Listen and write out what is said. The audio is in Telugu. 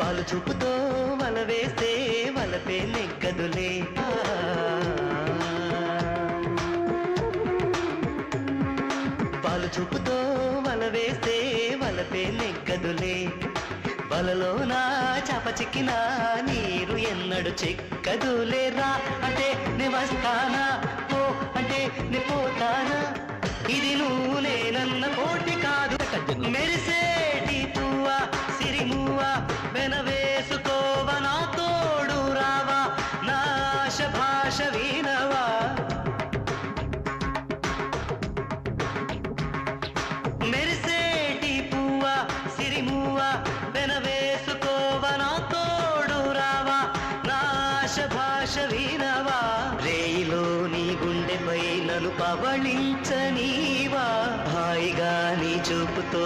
పాలు చూపుతో వల వేస్తే వలపే నెగ్గదులే. పాలు చూపుతో వల వేస్తే వలపే నెగ్గదులే. వలలోన చాప చిక్కినా నీరు ఎన్నడు చిక్కదులేరా. అంటే నే వస్తానా, పో అంటే నే పోతానా, ఇది నువ్వు నేనన్న పోటీ కాదు. మెరిసేటి పువ్వా సిరిమువ్వా వెనవేసుకోవా నా తోడు రావా, నా ఆశ భాష వినవా. మెరిసేటి పువ్వా సిరిమువ్వా వెనవేసుకోవా నా తోడు రావా, నా ఆశ భాష వినవా. రేయిలో నీ గుండెపై నన్ను పవళించనీవా, హాయిగా నీ చూపుతో